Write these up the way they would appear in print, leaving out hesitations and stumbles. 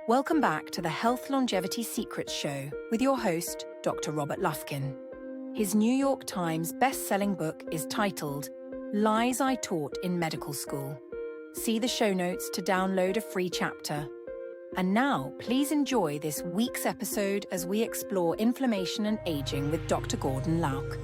Welcome back to the Health Longevity Secrets Show with your host, Dr. Robert Lufkin. His New York Times best-selling book is titled Lies I Taught in Medical School. See the show notes to download a free chapter. And now, please enjoy this week's episode as we explore inflammation and aging with Dr. Gordon Lauc.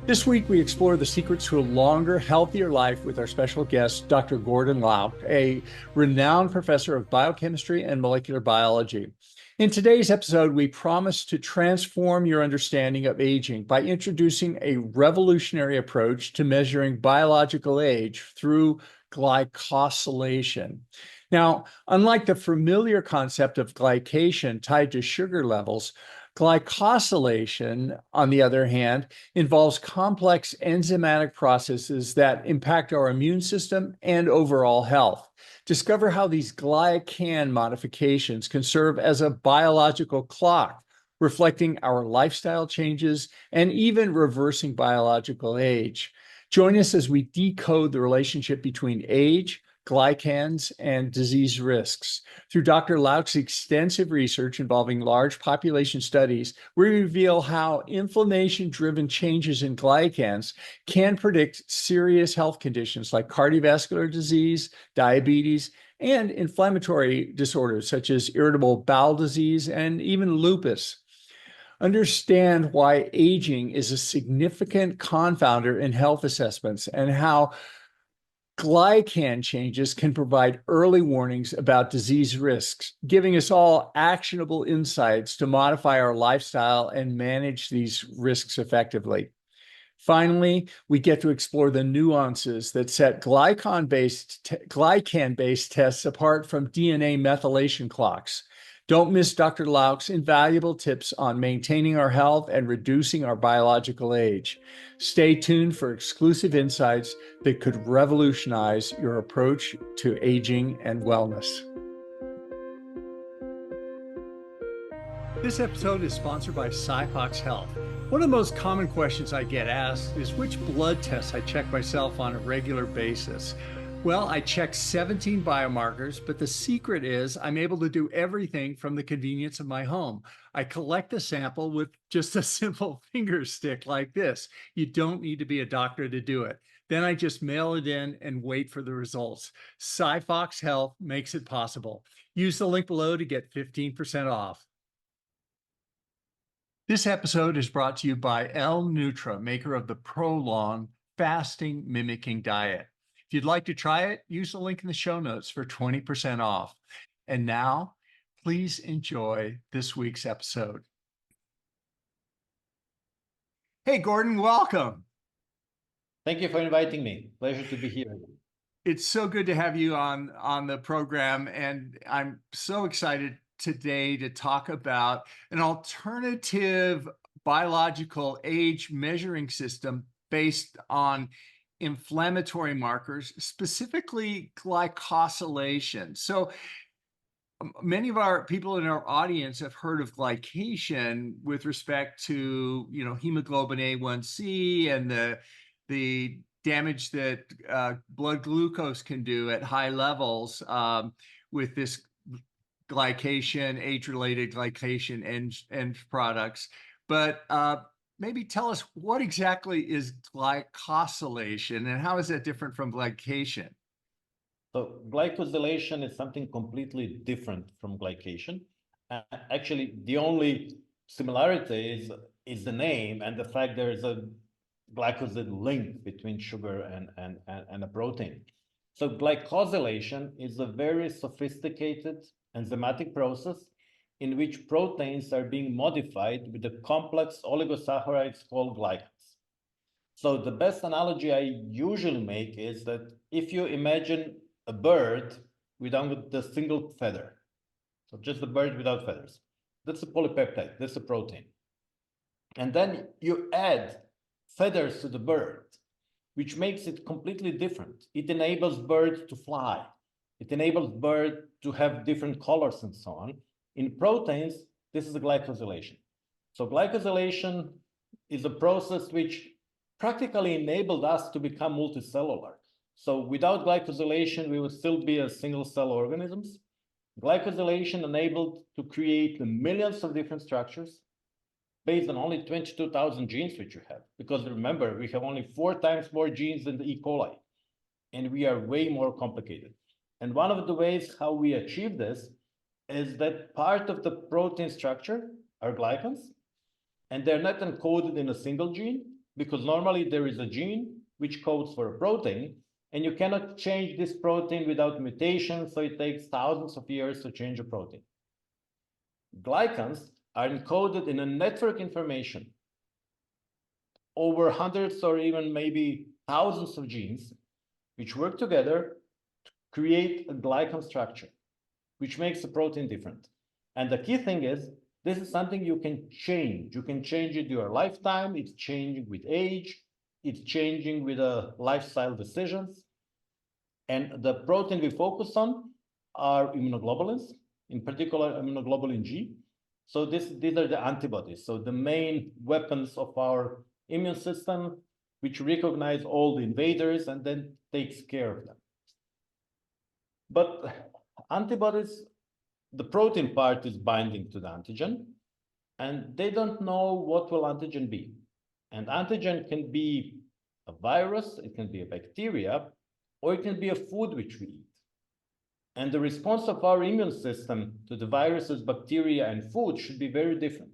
This week, we explore the secrets to a longer, healthier life with our special guest, Dr. Gordon Lauc, a renowned professor of biochemistry and molecular biology. In today's episode, we promise to transform your understanding of aging by introducing a revolutionary approach to measuring biological age through glycosylation. Now, unlike the familiar concept of glycation tied to sugar levels, glycosylation, on the other hand, involves complex enzymatic processes that impact our immune system and overall health. Discover how these glycan modifications can serve as a biological clock, reflecting our lifestyle changes and even reversing biological age. Join us as we decode the relationship between age, glycans, and disease risks. Through Dr. Lauc's extensive research involving large population studies, we reveal how inflammation-driven changes in glycans can predict serious health conditions like cardiovascular disease, diabetes, and inflammatory disorders such as irritable bowel disease and even lupus. Understand why aging is a significant confounder in health assessments and how glycan changes can provide early warnings about disease risks, giving us all actionable insights to modify our lifestyle and manage these risks effectively. Finally, we get to explore the nuances that set glycan-based tests apart from DNA methylation clocks. Don't miss Dr. Lauc's invaluable tips on maintaining our health and reducing our biological age. Stay tuned for exclusive insights that could revolutionize your approach to aging and wellness. This episode is sponsored by Cyfox Health. One of the most common questions I get asked is which blood tests I check myself on a regular basis. Well, I check 17 biomarkers, but the secret is I'm able to do everything from the convenience of my home. I collect a sample with just a simple finger stick like this. You don't need to be a doctor to do it. Then I just mail it in and wait for the results. Cyfox Health makes it possible. Use the link below to get 15% off. This episode is brought to you by L-Nutra, maker of the Prolong fasting mimicking diet. If you'd like to try it, use the link in the show notes for 20% off. And now, please enjoy this week's episode. Hey, Gordon, welcome. Thank you for inviting me. Pleasure to be here. It's so good to have you on the program, and I'm so excited today to talk about an alternative biological age measuring system based on inflammatory markers, specifically glycosylation. So many of our people in our audience have heard of glycation with respect to, hemoglobin A1C and the damage that blood glucose can do at high levels with this glycation, age-related glycation end products. But maybe tell us what exactly is glycosylation and how is that different from glycation? So glycosylation is something completely different from glycation. Actually, the only similarity is the name and the fact there is a glycosyl link between sugar and a protein. So glycosylation is a very sophisticated enzymatic process in which proteins are being modified with the complex oligosaccharides called glycans. So the best analogy I usually make is that if you imagine a bird without the single feather, so just a bird without feathers, that's a polypeptide, that's a protein. And then you add feathers to the bird, which makes it completely different. It enables birds to fly. It enables birds to have different colors and so on. In proteins, this is a glycosylation. So glycosylation is a process which practically enabled us to become multicellular. So without glycosylation, we would still be a single cell organisms. Glycosylation enabled to create millions of different structures based on only 22,000 genes which you have. Because remember, we have only 4 times more genes than the E. coli, and we are way more complicated. And one of the ways how we achieve this is that part of the protein structure are glycans, and they're not encoded in a single gene, because normally there is a gene which codes for a protein, and you cannot change this protein without mutation, so it takes thousands of years to change a protein. Glycans are encoded in a network information over hundreds or even maybe thousands of genes, which work together to create a glycan structure, which makes the protein different. And the key thing is, this is something you can change. You can change it your lifetime. It's changing with age. It's changing with lifestyle decisions. And the protein we focus on are immunoglobulins, in particular immunoglobulin G. So these are the antibodies. So the main weapons of our immune system, which recognize all the invaders and then takes care of them. But antibodies, the protein part is binding to the antigen, and they don't know what will antigen be. And antigen can be a virus, it can be a bacteria, or it can be a food which we eat. And the response of our immune system to the viruses, bacteria, and food should be very different.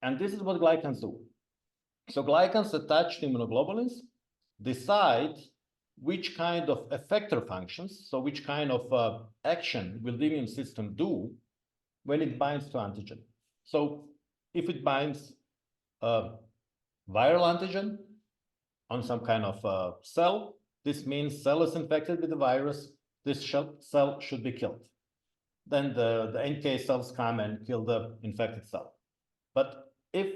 And this is what glycans do. So glycans attached to immunoglobulins decide which kind of effector functions, so which kind of action will the immune system do when it binds to antigen. So if it binds a viral antigen on some kind of cell, this means cell is infected with the virus, this cell should be killed. Then the NK cells come and kill the infected cell. But if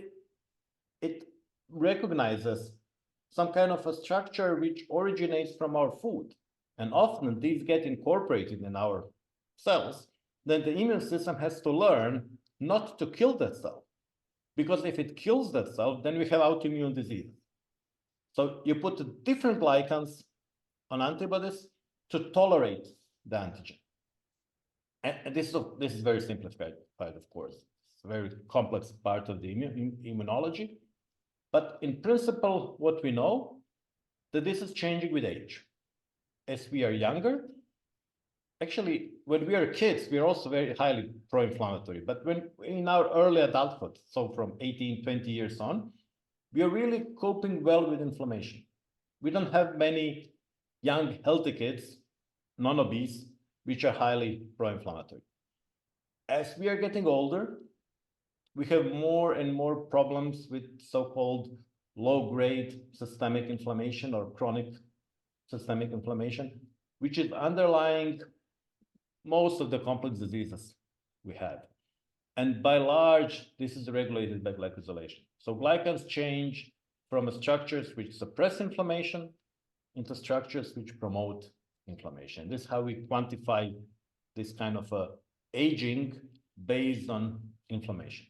it recognizes some kind of a structure which originates from our food, and often these get incorporated in our cells, then the immune system has to learn not to kill that cell. Because if it kills that cell, then we have autoimmune disease. So you put different glycans on antibodies to tolerate the antigen. And this is very simplified, of course. It's a very complex part of the immunology. But in principle, what we know, that this is changing with age. As we are younger, actually, when we are kids, we are also very highly pro-inflammatory. But when in our early adulthood, so from 18, 20 years on, we are really coping well with inflammation. We don't have many young, healthy kids, non-obese, which are highly pro-inflammatory. As we are getting older, we have more and more problems with so-called low-grade systemic inflammation or chronic systemic inflammation, which is underlying most of the complex diseases we have. And by large, this is regulated by glycosylation. So glycans change from structures which suppress inflammation into structures which promote inflammation. This is how we quantify this kind of aging based on inflammation.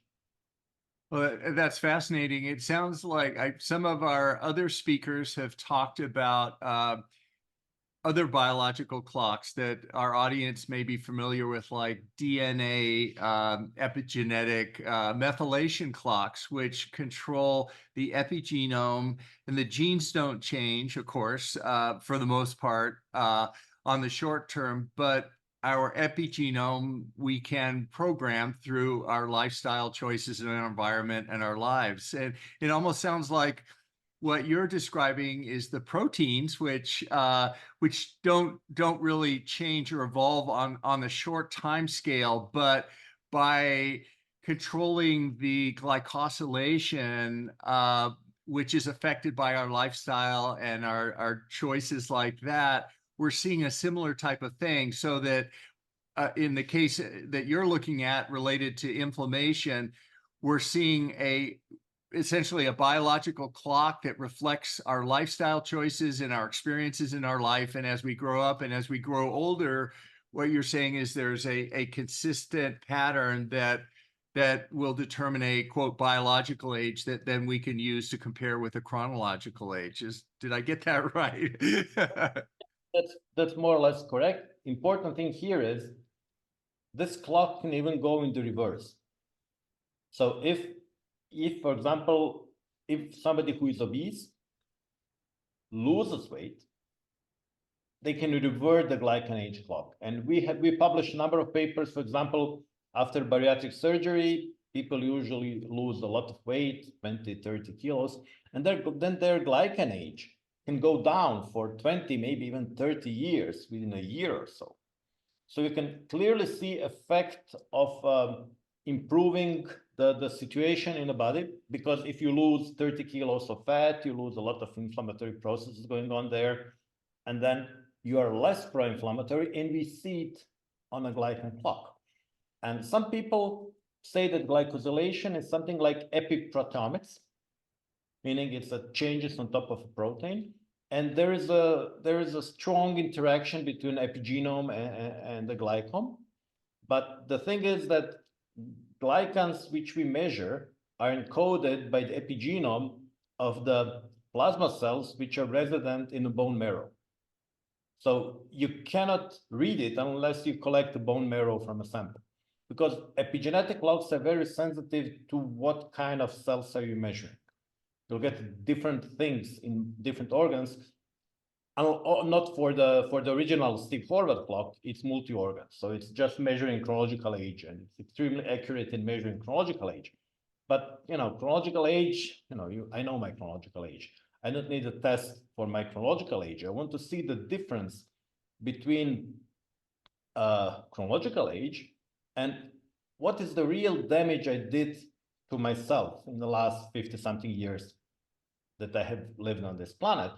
Well, that's fascinating. It sounds like some of our other speakers have talked about other biological clocks that our audience may be familiar with, like DNA epigenetic methylation clocks, which control the epigenome, and the genes don't change, of course, for the most part on the short term, but our epigenome we can program through our lifestyle choices and our environment and our lives. And it almost sounds like what you're describing is the proteins, which don't really change or evolve on the short time scale, but by controlling the glycosylation, which is affected by our lifestyle and our choices like that, we're seeing a similar type of thing. So that in the case that you're looking at related to inflammation, we're seeing essentially a biological clock that reflects our lifestyle choices and our experiences in our life. And as we grow up and as we grow older, what you're saying is there's a consistent pattern that that will determine a quote biological age that then we can use to compare with a chronological age. Did I get that right? That's more or less correct. Important thing here is this clock can even go into reverse. So if for example, if somebody who is obese loses weight, they can revert the glycanage clock. And we published a number of papers. For example, after bariatric surgery, people usually lose a lot of weight, 20, 30 kilos, and then their glycanage can go down for 20, maybe even 30 years within a year or so. So you can clearly see effect of improving the situation in the body, because if you lose 30 kilos of fat, you lose a lot of inflammatory processes going on there, and then you are less pro-inflammatory, and we see it on a glycan clock. And some people say that glycosylation is something like epiproteomics, meaning it's a changes on top of a protein. And there is a strong interaction between epigenome and the glycome. But the thing is that glycans which we measure are encoded by the epigenome of the plasma cells which are resident in the bone marrow. So you cannot read it unless you collect the bone marrow from a sample, because epigenetic logs are very sensitive to what kind of cells are you measuring. You'll get different things in different organs. Not for the original Steve Horvath clock, it's multi-organ. So it's just measuring chronological age, and it's extremely accurate in measuring chronological age. But chronological age, I know my chronological age. I don't need a test for my chronological age. I want to see the difference between chronological age and what is the real damage I did to myself in the last 50-something years that I have lived on this planet.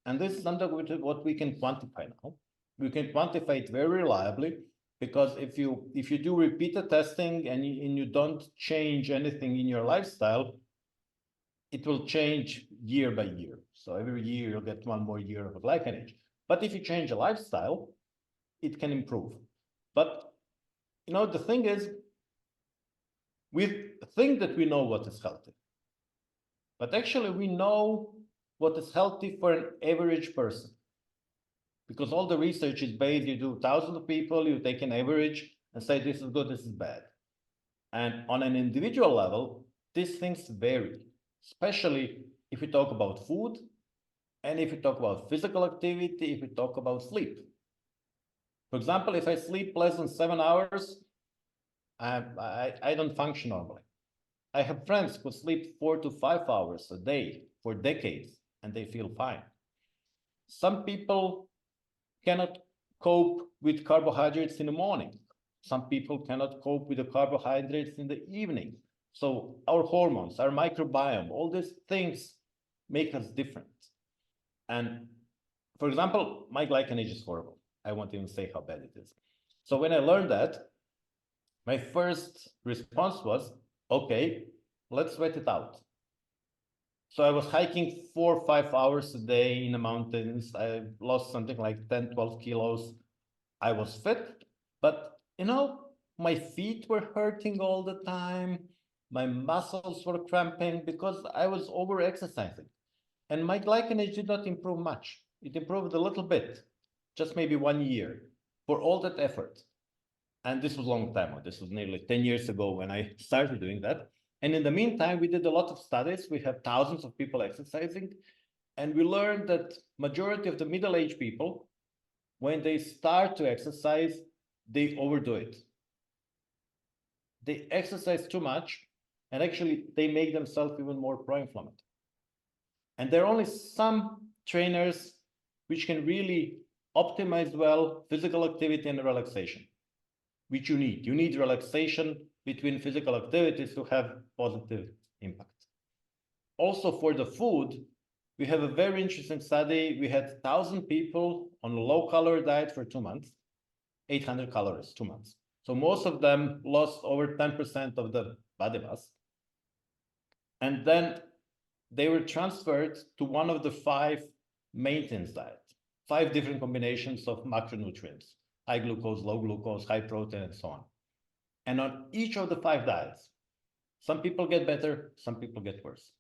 And this is something what we can quantify now. We can quantify it very reliably, because if you do repeated testing and you don't change anything in your lifestyle, it will change year by year. So every year you'll get one more year of a glycanage. But if you change a lifestyle, it can improve. But the thing is, we think that we know what is healthy, but actually we know what is healthy for an average person, because all the research is based, you do thousands of people, you take an average and say this is good, this is bad. And on an individual level, these things vary, especially if we talk about food, and if we talk about physical activity, if we talk about sleep. For example, if I sleep less than 7 hours, I don't function normally. I have friends who sleep 4 to 5 hours a day for decades, and they feel fine. Some people cannot cope with carbohydrates in the morning. Some people cannot cope with the carbohydrates in the evening. So our hormones, our microbiome, all these things make us different. And for example, my glycanage is horrible. I won't even say how bad it is. So when I learned that, my first response was, okay, let's sweat it out. So I was hiking 4 or 5 hours a day in the mountains. I lost something like 10, 12 kilos. I was fit, but my feet were hurting all the time. My muscles were cramping because I was over-exercising. And my glycanage did not improve much. It improved a little bit, just maybe 1 year for all that effort. And this was a long time ago. This was nearly 10 years ago when I started doing that. And in the meantime, we did a lot of studies. We have thousands of people exercising. And we learned that majority of the middle-aged people, when they start to exercise, they overdo it. They exercise too much, and actually they make themselves even more pro-inflammatory. And there are only some trainers which can really optimize well physical activity and relaxation, which you need. You need relaxation between physical activities to have positive impact. Also for the food, we have a very interesting study. We had 1,000 people on a low-calorie diet for 2 months, 800 calories, 2 months. So most of them lost over 10% of the body mass. And then they were transferred to one of the 5 maintenance diets, 5 different combinations of macronutrients, high glucose, low glucose, high protein, and so on. And on each of the 5 diets, Some people get better, some people get worse.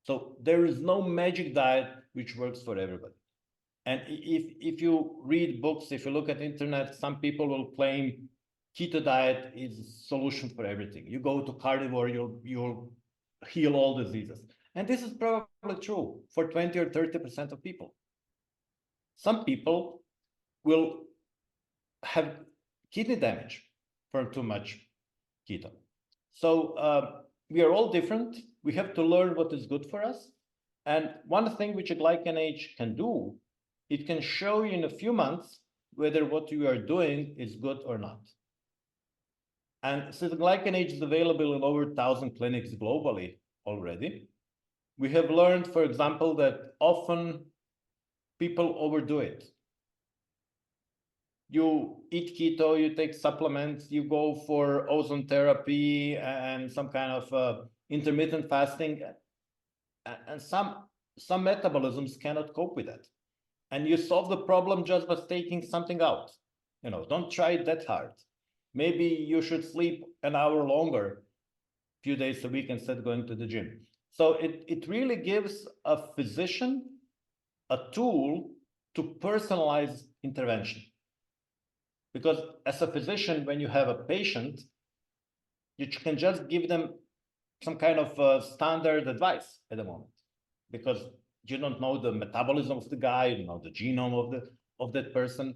So there is no magic diet which works for everybody. And if you read books, if you look at internet, some people will claim keto diet is a solution for everything. You go to carnivore, you'll heal all diseases. And this is probably true for 20 or 30% of people. Some people will have kidney damage from too much keto. So we are all different. We have to learn what is good for us. And one thing which a Glycanage can do, it can show you in a few months whether what you are doing is good or not. And since the Glycanage is available in over 1,000 clinics globally already, we have learned, for example, that often people overdo it. You eat keto, you take supplements, you go for ozone therapy and some kind of intermittent fasting, and some metabolisms cannot cope with that. And you solve the problem just by taking something out. You know, don't try it that hard. Maybe you should sleep an hour longer, a few days a week instead of going to the gym. So it really gives a physician a tool to personalize intervention. Because as a physician, when you have a patient, you can just give them some kind of standard advice at the moment, because you don't know the metabolism of the guy, you don't know the genome of that person.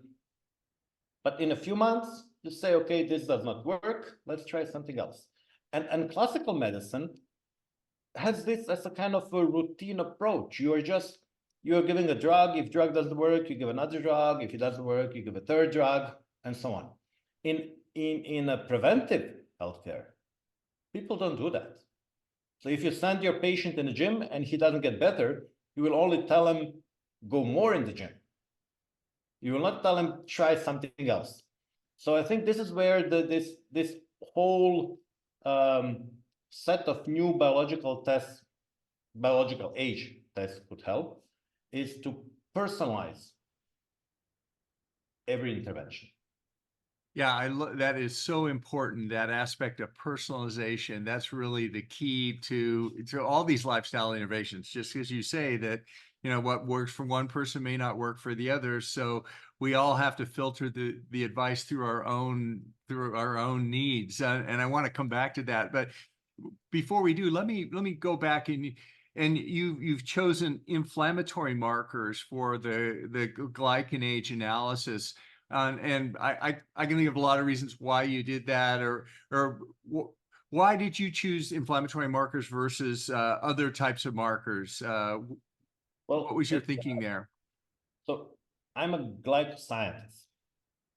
But in a few months, you say, okay, this does not work, let's try something else. And classical medicine has this as a kind of a routine approach. You're giving a drug. If drug doesn't work, you give another drug. If it doesn't work, you give a third drug, and so on. In a preventive healthcare, people don't do that. So if you send your patient in the gym and he doesn't get better, you will only tell him, go more in the gym. You will not tell him, try something else. So I think this is where this whole set of new biological tests, biological age tests could help, is to personalize every intervention. Yeah, that is so important, that aspect of personalization. That's really the key to all these lifestyle innovations. Just as you say that, you know, what works for one person may not work for the other. So we all have to filter the advice through our own needs. And I want to come back to that. But before we do, let me go back and you've chosen inflammatory markers for the Glycanage analysis. And I can think of a lot of reasons why you did that, or why did you choose inflammatory markers versus other types of markers? Well, what was your thinking there? So I'm a glycoscientist.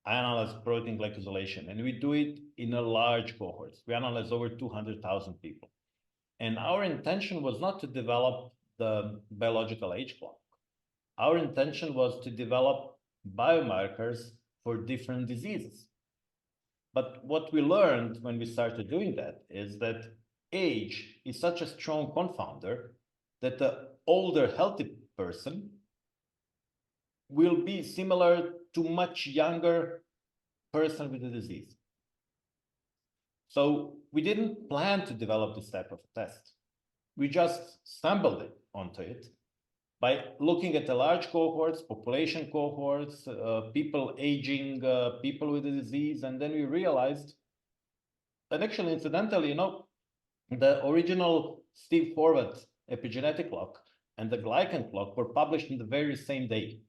I analyze protein glycosylation, and we do it in a large cohorts. We analyze over 200,000 people. And our intention was not to develop the biological age clock. Our intention was to develop biomarkers for different diseases. But what we learned when we started doing that is that age is such a strong confounder that the older healthy person will be similar to much younger person with the disease. So we didn't plan to develop this type of test. We just stumbled onto it by looking at the large cohorts, population cohorts, people aging, people with the disease, and then we realized that actually, incidentally, you know, the original Steve Horvath epigenetic clock and the glycan clock were published in the very same day.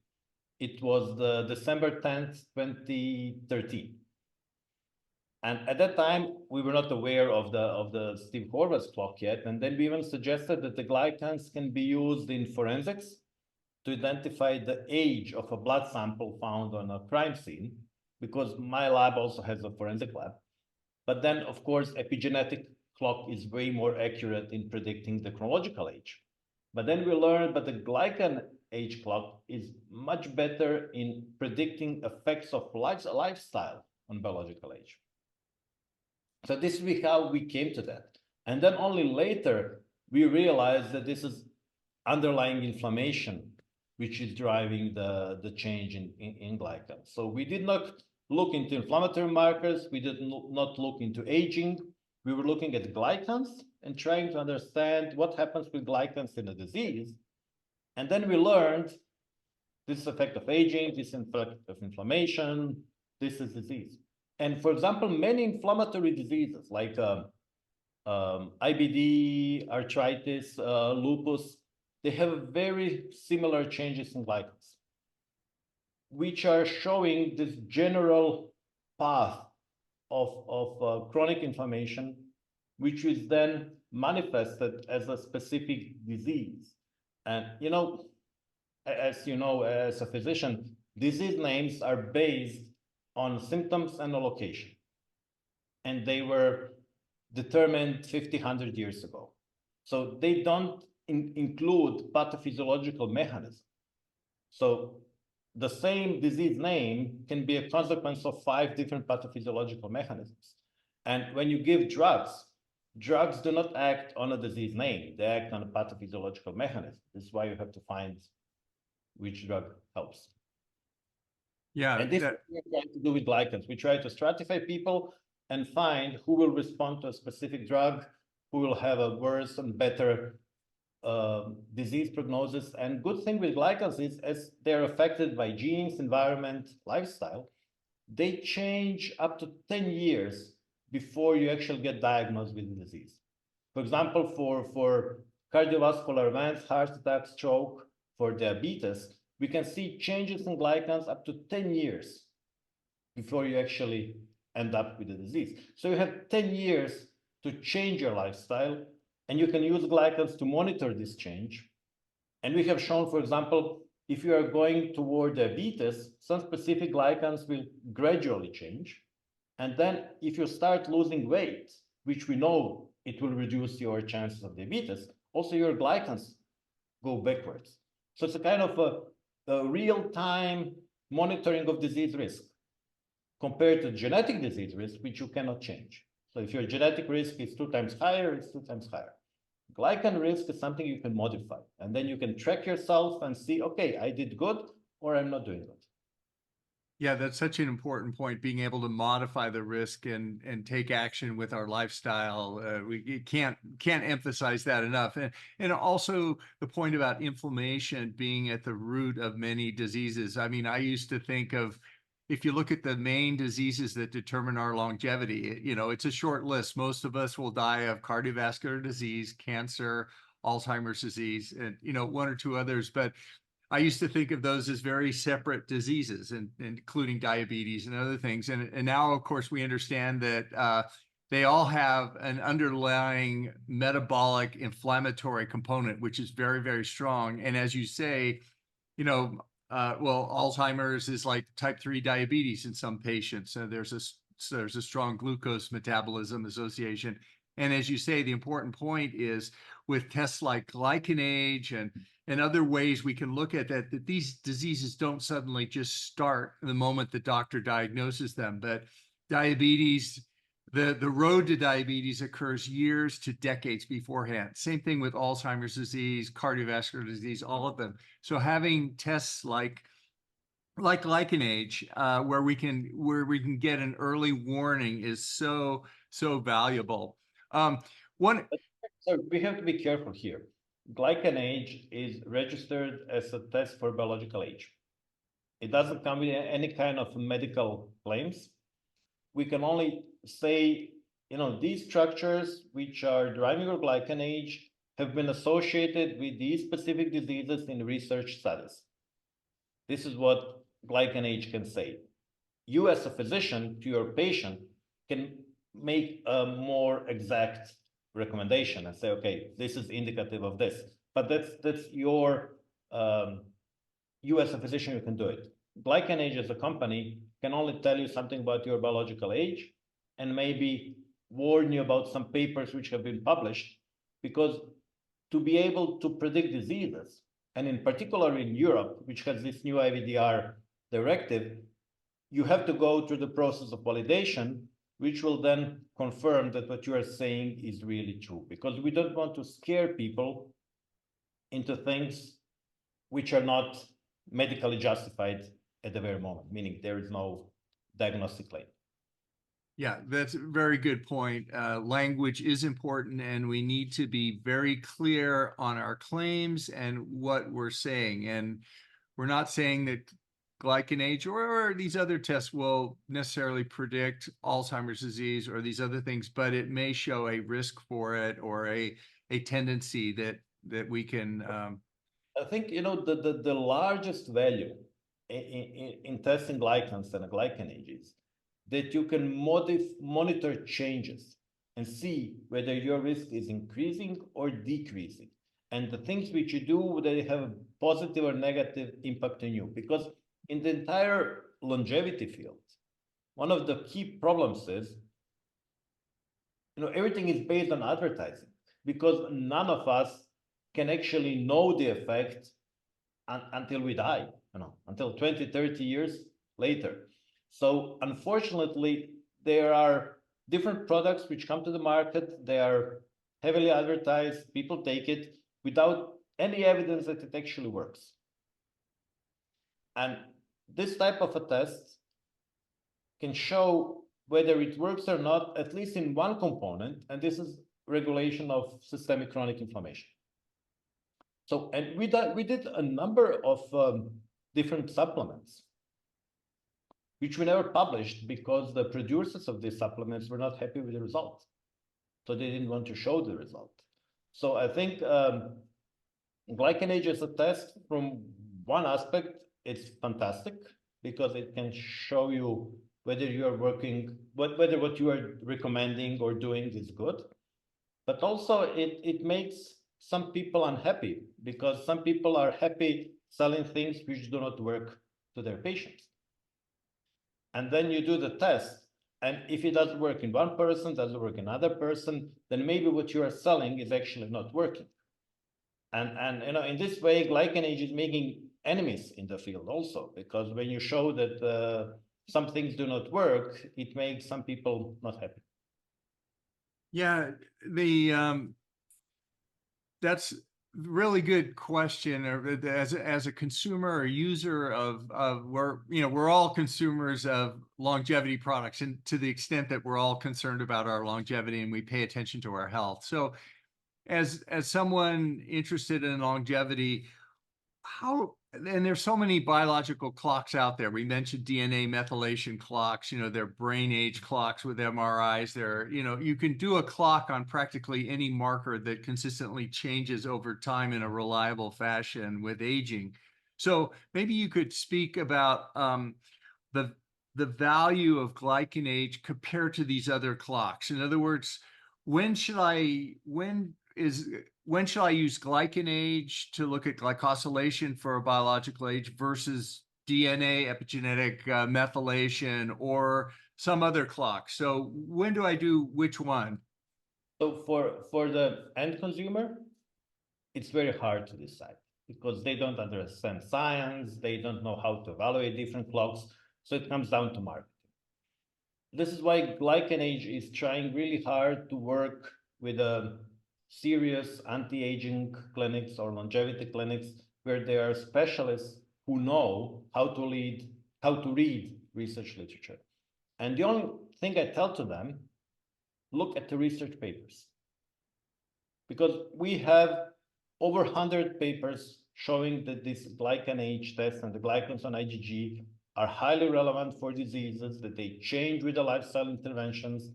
It was the December 10th, 2013. And at that time, we were not aware of the Steve Horvath clock yet. And then we even suggested that the glycans can be used in forensics to identify the age of a blood sample found on a crime scene, because my lab also has a forensic lab. But then, of course, epigenetic clock is way more accurate in predicting the chronological age. But then we learned that the glycan age clock is much better in predicting effects of lifestyle on biological age. So this is how we came to that. And then only later, we realized that this is underlying inflammation, which is driving the change in glycan. So we did not look into inflammatory markers. We did not look into aging. we were looking at glycans and trying to understand what happens with glycans in a disease. And then we learned this is effect of aging, this effect of inflammation, this is disease. And for example, many inflammatory diseases like IBD, arthritis, lupus, they have very similar changes in glycans, which are showing this general path of chronic inflammation, which is then manifested as a specific disease. And, as you know, as a physician, disease names are based on symptoms and a location. And they were determined 50, 100 years ago. So they don't include pathophysiological mechanism. So the same disease name can be a consequence of 5 different pathophysiological mechanisms. And when you give drugs, drugs do not act on a disease name, they act on a pathophysiological mechanism. This is why you have to find which drug helps. Yeah. And this is what we're trying to do with glycans. We try to stratify people and find who will respond to a specific drug, who will have a worse and better disease prognosis. And good thing with glycans is, as they're affected by genes, environment, lifestyle, they change up to 10 years before you actually get diagnosed with the disease. For example, for cardiovascular events, heart attack, stroke, for diabetes, we can see changes in glycans up to 10 years before you actually end up with the disease. So you have 10 years to change your lifestyle, and you can use glycans to monitor this change. And we have shown, for example, if you are going toward diabetes, some specific glycans will gradually change. And then if you start losing weight, which we know it will reduce your chances of diabetes, also your glycans go backwards. So it's a kind of a real-time monitoring of disease risk compared to genetic disease risk, which you cannot change. So if your genetic risk is 2 times higher, it's 2 times higher. Glycan risk is something you can modify, and then you can track yourself and see, okay, I did good or I'm not doing good. Yeah, that's such an important point, being able to modify the risk and take action with our lifestyle. We can't emphasize that enough. And also the point about inflammation being at the root of many diseases. I mean, I used to think of, if you look at the main diseases that determine our longevity, it's a short list. Most of us will die of cardiovascular disease, cancer, Alzheimer's disease, and, 1 or 2 others. But I used to think of those as very separate diseases, and including diabetes and other things. And now, of course, we understand that they all have an underlying metabolic inflammatory component, which is very, very strong. And as you say, Alzheimer's is like type 3 diabetes in some patients. So there's a strong glucose metabolism association. And as you say, the important point is with tests like Glycanage and other ways we can look at that these diseases don't suddenly just start the moment the doctor diagnoses them. But diabetes, the road to diabetes occurs years to decades beforehand. Same thing with Alzheimer's disease, cardiovascular disease, all of them. So having tests like Glycanage, where we can get an early warning is so valuable. So we have to be careful here. Glycanage is registered as a test for biological age. It doesn't come with any kind of medical claims. We can only say, these structures which are driving your glycanage have been associated with these specific diseases in research studies. This is what Glycanage can say. You as a physician to your patient can make a more exact recommendation and say, okay, this is indicative of this. But that's your, you as a physician, you can do it. Glycanage as a company can only tell you something about your biological age and maybe warn you about some papers which have been published, because to be able to predict diseases, and in particular in Europe, which has this new IVDR directive, you have to go through the process of validation, which will then confirm that what you are saying is really true, because we don't want to scare people into things which are not medically justified at the very moment, meaning there is no diagnostic claim. Yeah, that's a very good point. Language is important, and we need to be very clear on our claims and what we're saying. And we're not saying that glycanage or these other tests will necessarily predict Alzheimer's disease or these other things, but it may show a risk for it or a tendency that we can. I think, the largest value in testing glycans and glycanages that you can monitor changes and see whether your risk is increasing or decreasing. And the things which you do, they have a positive or negative impact on you. Because in the entire longevity field, one of the key problems is, everything is based on advertising, because none of us can actually know the effect until we die, until 20, 30 years later. So unfortunately, there are different products which come to the market. They are heavily advertised. People take it without any evidence that it actually works. And this type of a test can show whether it works or not, at least in one component, and this is regulation of systemic chronic inflammation. So, and we did a number of different supplements, which we never published because the producers of these supplements were not happy with the result. So they didn't want to show the result. So I think Glycanage as a test, from one aspect, it's fantastic because it can show you whether you are working, whether what you are recommending or doing is good. But also it makes some people unhappy because some people are happy selling things which do not work to their patients. And then you do the test, and if it doesn't work in one person, doesn't work in another person, then maybe what you are selling is actually not working. And in this way, Glycanage is making enemies in the field also, because when you show that some things do not work, it makes some people not happy. Yeah, that's really good question. As a consumer or user of we're all consumers of longevity products, and to the extent that we're all concerned about our longevity and we pay attention to our health. So as someone interested in longevity, and there's so many biological clocks out there. We mentioned DNA methylation clocks, they're brain age clocks with MRIs. You can do a clock on practically any marker that consistently changes over time in a reliable fashion with aging. So maybe you could speak about the value of Glycanage compared to these other clocks. In other words, when should I use Glycanage to look at glycosylation for a biological age versus DNA epigenetic methylation or some other clock? So when do I do which one? So for the end consumer, it's very hard to decide because they don't understand science, they don't know how to evaluate different clocks, so it comes down to marketing. This is why Glycanage is trying really hard to work with serious anti-aging clinics or longevity clinics where there are specialists who know how to read research literature. And the only thing I tell to them, look at the research papers. Because we have over 100 papers showing that this Glycanage test and the glycans on IgG are highly relevant for diseases, that they change with the lifestyle interventions,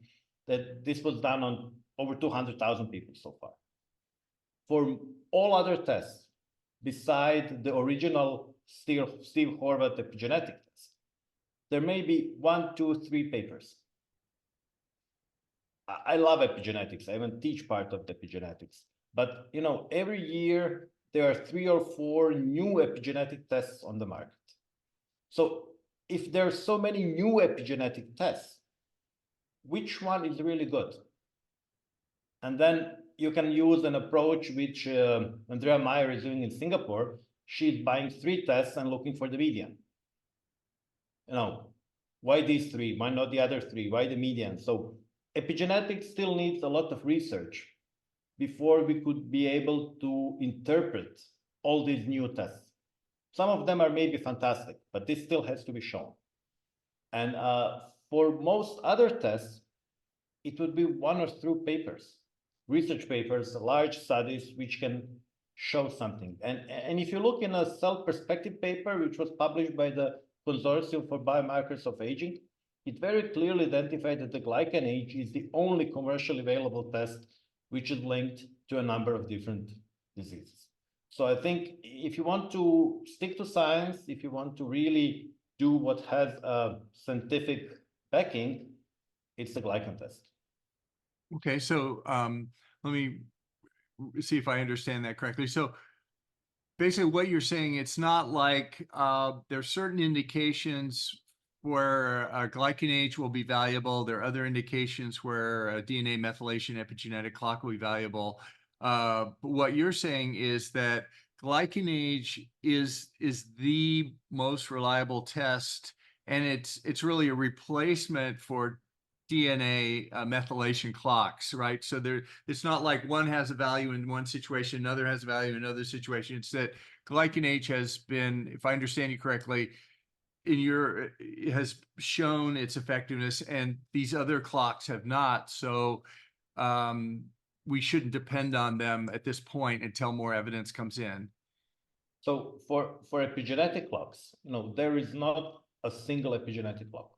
that this was done on over 200,000 people so far. For all other tests, beside the original Steve Horvath epigenetic test, there may be 1, 2, 3 papers. I love epigenetics. I even teach part of the epigenetics. But every year there are 3 or 4 new epigenetic tests on the market. So if there are so many new epigenetic tests, which one is really good? And then you can use an approach which Andrea Meyer is doing in Singapore. She's buying 3 tests and looking for the median. Why these 3? Why not the other 3? Why the median? So epigenetics still needs a lot of research before we could be able to interpret all these new tests. Some of them are maybe fantastic, but this still has to be shown. And For most other tests, it would be 1 or 2 papers, research papers, large studies, which can show something. And if you look in a Cell Perspective paper, which was published by the Consortium for Biomarkers of Aging, it very clearly identified that the Glycanage is the only commercially available test which is linked to a number of different diseases. So I think if you want to stick to science, if you want to really do what has a scientific backing, it's the glycan test. Okay, so let me see if I understand that correctly. So basically what you're saying, it's not like there's certain indications where a glycanage will be valuable. There are other indications where a DNA methylation epigenetic clock will be valuable. But what you're saying is that glycanage is the most reliable test, and it's really a replacement for DNA methylation clocks, right? So it's not like one has a value in one situation, another has a value in another situation. It's that glycanage has been, if I understand you correctly, it has shown its effectiveness, and these other clocks have not. So we shouldn't depend on them at this point until more evidence comes in. So for epigenetic clocks, there is not a single epigenetic clock.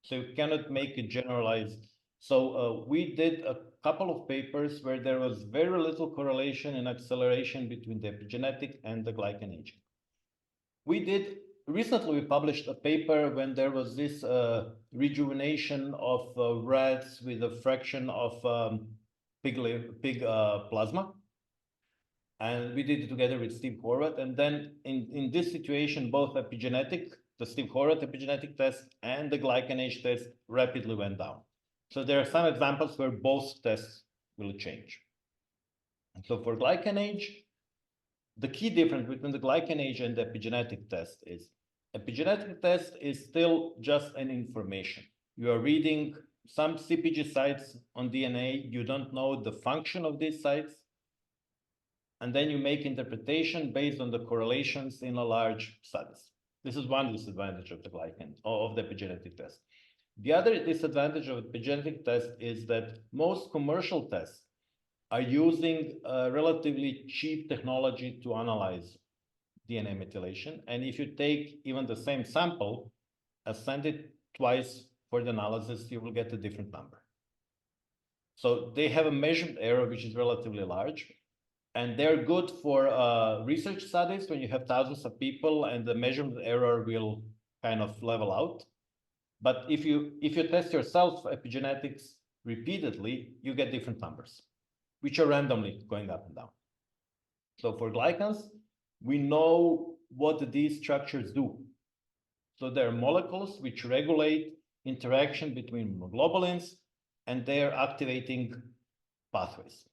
So you cannot make it generalized. So we did a couple of papers where there was very little correlation and acceleration between the epigenetic and the glycanage. Recently we published a paper when there was this rejuvenation of rats with a fraction of pig plasma. And we did it together with Steve Horvath. And then in this situation, both the Steve Horvath epigenetic test and the glycanage test rapidly went down. So there are some examples where both tests will change. And so for glycanage, the key difference between the glycanage and the epigenetic test is epigenetic test is still just an information. You are reading some CpG sites on DNA. You don't know the function of these sites. And then you make interpretation based on the correlations in a large studies. This is one disadvantage of the epigenetic test. The other disadvantage of the epigenetic test is that most commercial tests are using a relatively cheap technology to analyze DNA methylation. And if you take even the same sample and send it twice for the analysis, you will get a different number. So they have a measurement error, which is relatively large. And they're good for research studies when you have thousands of people and the measurement error will kind of level out. But if you test yourself for epigenetics repeatedly, you get different numbers, which are randomly going up and down. So for glycans, we know what these structures do. So there are molecules which regulate interaction between immunoglobulins, and they are activating pathways.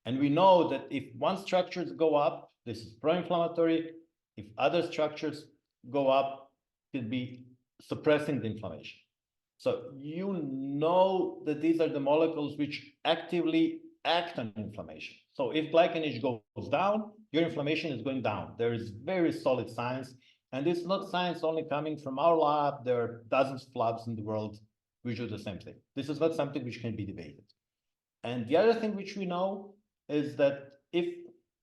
And we know that if one structure go up, this is pro-inflammatory. If other structures go up, it could be suppressing the inflammation. So you know that these are the molecules which actively act on inflammation. So if glycanage goes down, your inflammation is going down. There is very solid science. And it's not science only coming from our lab. There are dozens of labs in the world which do the same thing. This is not something which can be debated. And the other thing which we know is that if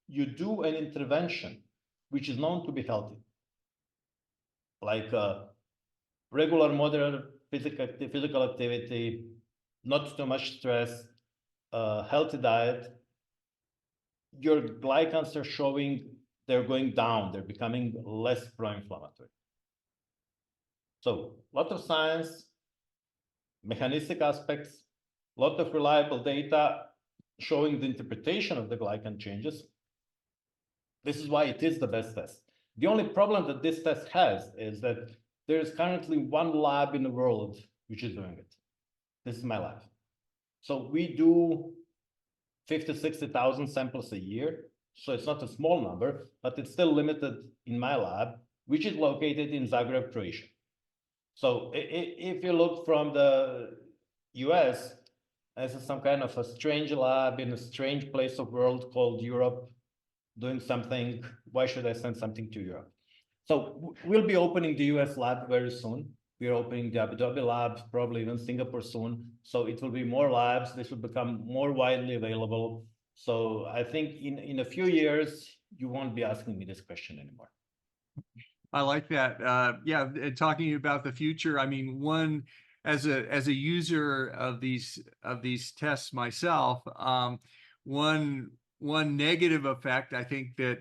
you do an intervention which is known to be healthy, like regular moderate physical activity, not too much stress, healthy diet, your glycans are showing they're going down, they're becoming less pro-inflammatory. So a lot of science, mechanistic aspects, a lot of reliable data showing the interpretation of the glycan changes. This is why it is the best test. The only problem that this test has is that there is currently one lab in the world which is doing it. This is my lab. So we do 50, 60,000 samples a year. So it's not a small number, but it's still limited in my lab, which is located in Zagreb, Croatia. So if you look from the US as some kind of a strange lab in a strange place of world called Europe, doing something, why should I send something to Europe? So we'll be opening the US lab very soon. We're opening the Abu Dhabi lab, probably even Singapore soon. So it will be more labs. This will become more widely available. So I think in a few years, you won't be asking me this question anymore. I like that. Yeah, and talking about the future, I mean, one as a user of these tests myself, one negative effect I think that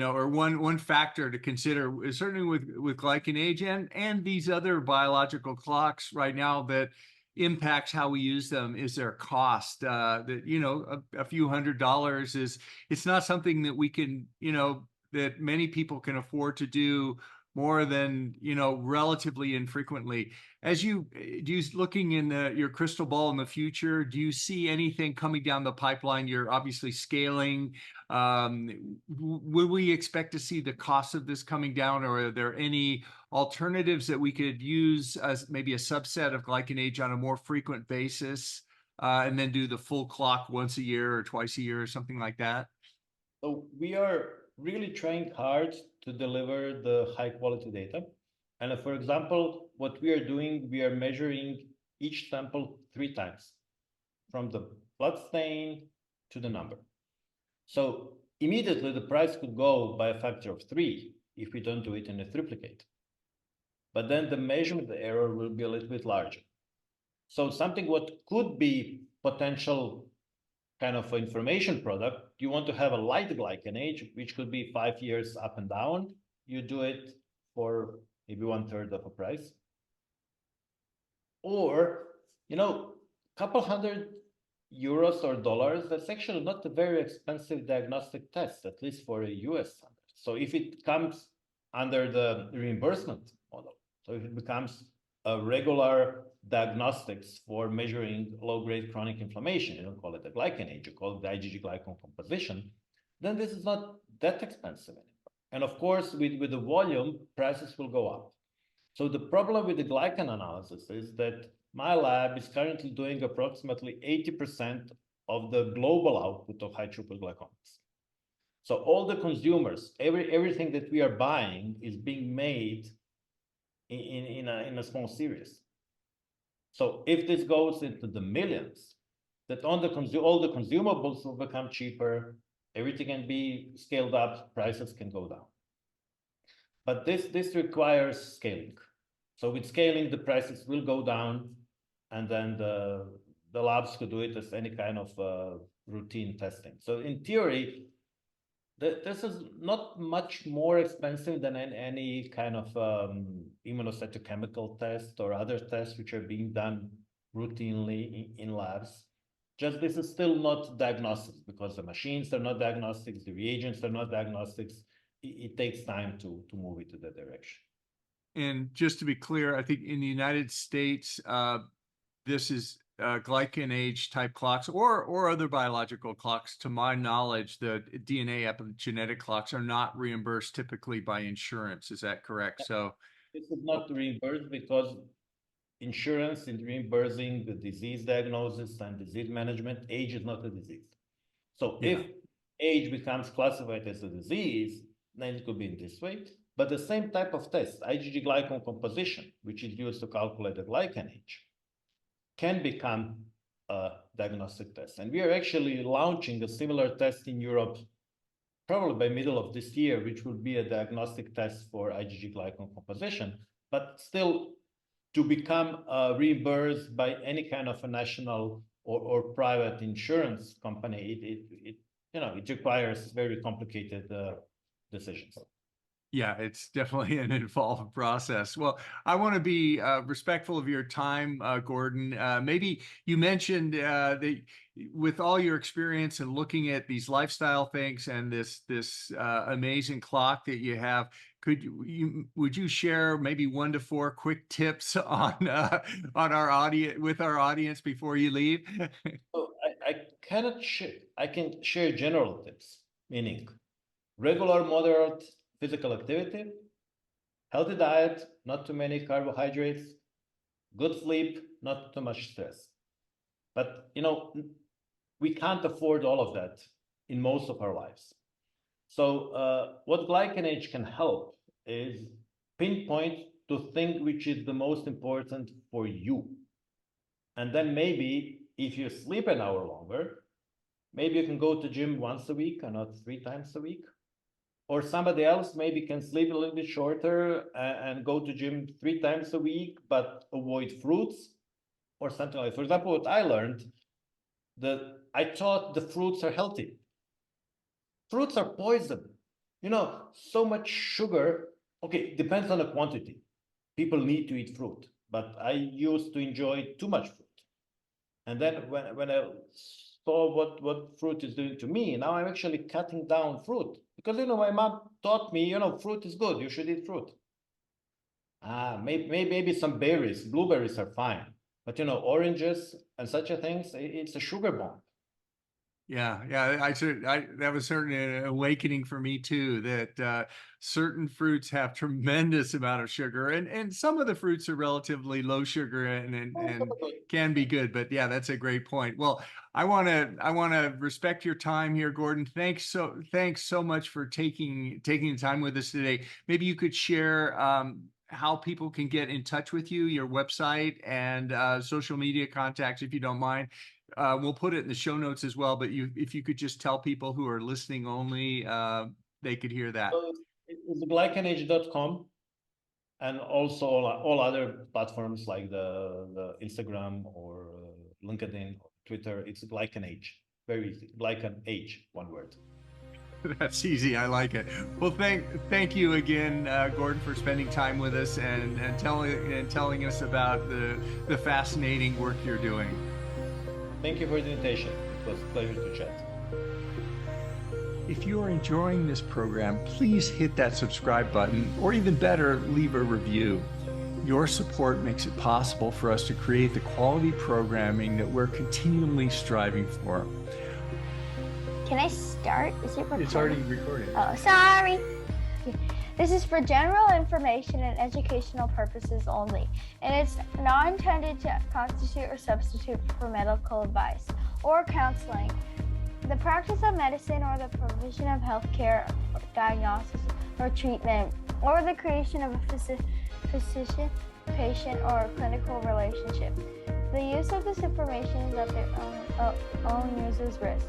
or one factor to consider is certainly with Glycanage and these other biological clocks right now that impacts how we use them is their cost. That a few $100s is it's not something that we can that many people can afford to do more than relatively infrequently. As you looking in your crystal ball in the future, do you see anything coming down the pipeline? You're obviously scaling. Will we expect to see the cost of this coming down, or are there any alternatives that we could use as maybe a subset of Glycanage on a more frequent basis, and then do the full clock once a year or twice a year or something like that? So we are really trying hard to deliver the high quality data. And for example, what we are doing, we are measuring each sample 3 times, from the blood stain to the number. So immediately the price could go by a factor of 3 if we don't do it in a triplicate. But then the measurement error will be a little bit larger. So something what could be potential kind of information product, you want to have a light glycanage, which could be 5 years up and down. You do it for maybe 1/3 of a price. Or, couple €100 or dollars, that's actually not a very expensive diagnostic test, at least for a US standard. So if it comes under the reimbursement model, so if it becomes a regular diagnostics for measuring low-grade chronic inflammation, you don't call it a glycanage, you call it the IgG glycan composition, then this is not that expensive anymore. And of course, with the volume, prices will go up. So the problem with the glycan analysis is that my lab is currently doing approximately 80% of the global output of high throughput glycomics. So all the consumers, everything that we are buying is being made in a small series. So if this goes into the millions, that all the consumables will become cheaper, everything can be scaled up, prices can go down. But this requires scaling. So with scaling, the prices will go down, and then the labs could do it as any kind of routine testing. So in theory, this is not much more expensive than any kind of immunocytochemical test or other tests which are being done routinely in labs. Just this is still not diagnostics, because the machines are not diagnostics, the reagents are not diagnostics. It takes time to move it to that direction. And just to be clear, I think in the United States, this is Glycanage type clocks or other biological clocks. To my knowledge, the DNA epigenetic clocks are not reimbursed typically by insurance. Is that correct? So this is not reimbursed because insurance is reimbursing the disease diagnosis and disease management. Age is not a disease. So if age becomes classified as a disease, then it could be in this way. But the same type of test, IgG glycan composition, which is used to calculate the glycanage, can become a diagnostic test. And we are actually launching a similar test in Europe, probably by middle of this year, which will be a diagnostic test for IgG glycan composition, but still to become reimbursed by any kind of a national or private insurance company, it requires very complicated decisions. Yeah, it's definitely an involved process. Well, I want to be respectful of your time, Gordon. Maybe you mentioned that with all your experience and looking at these lifestyle things and this amazing clock that you have, would you share maybe 1 to 4 quick tips on our audience before you leave? So I can share general tips, meaning regular, moderate physical activity, healthy diet, not too many carbohydrates, good sleep, not too much stress. But, we can't afford all of that in most of our lives. So what Glycanage can help is pinpoint to think which is the most important for you. And then maybe if you sleep an hour longer, maybe you can go to gym once a week and not 3 times a week. Or somebody else maybe can sleep a little bit shorter and go to gym 3 times a week, but avoid fruits or something like that. For example, what I learned, that I thought the fruits are healthy. Fruits are poison. You know, so much sugar. Okay, depends on the quantity. People need to eat fruit, but I used to enjoy too much fruit. And then when I saw what fruit is doing to me, now I'm actually cutting down fruit. Because, you know, my mom taught me, you know, fruit is good, you should eat fruit. Maybe some berries, blueberries are fine. But, you know, oranges and such a things, it's a sugar bomb. Yeah, that was certainly an awakening for me too, that certain fruits have tremendous amount of sugar, and some of the fruits are relatively low sugar and can be good. But yeah, that's a great point. Well, I want to respect your time here, Gordon. Thanks so much for taking the time with us today. Maybe you could share how people can get in touch with you, your website and social media contacts, if you don't mind. We'll put it in the show notes as well, but if you could just tell people who are listening only, they could hear that. So it's glycanage.com, and also all other platforms like the Instagram or LinkedIn or Twitter. It's Glycanage. Very easy. Glycanage, one word. That's easy. I like it. Well, thank you again, Gordon, for spending time with us and telling us about the fascinating work you're doing. Thank you for the invitation. It was a pleasure to chat. If you are enjoying this program, please hit that subscribe button, or even better, leave a review. Your support makes it possible for us to create the quality programming that we're continually striving for. Can I start? Is it recording? It's already recording. Oh, sorry. This is for general information and educational purposes only, and it's not intended to constitute or substitute for medical advice or counseling, the practice of medicine, or the provision of healthcare, diagnosis, or treatment, or the creation of a physician-patient or clinical relationship. The use of this information is at their own user's risk.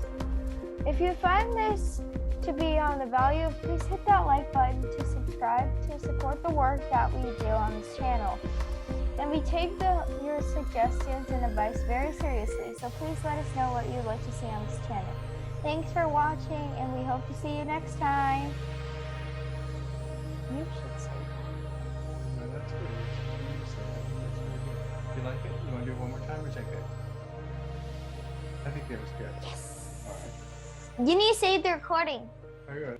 If you find this to be on the value, please hit that like button to subscribe to support the work that we do on this channel. And we take your suggestions and advice very seriously, so please let us know what you'd like to see on this channel. Thanks for watching, and we hope to see you next time. You should say that. No, that's good. You like it? You want to do it one more time, or is that good? I think that was good. Yes. All right. You need to save the recording. All right.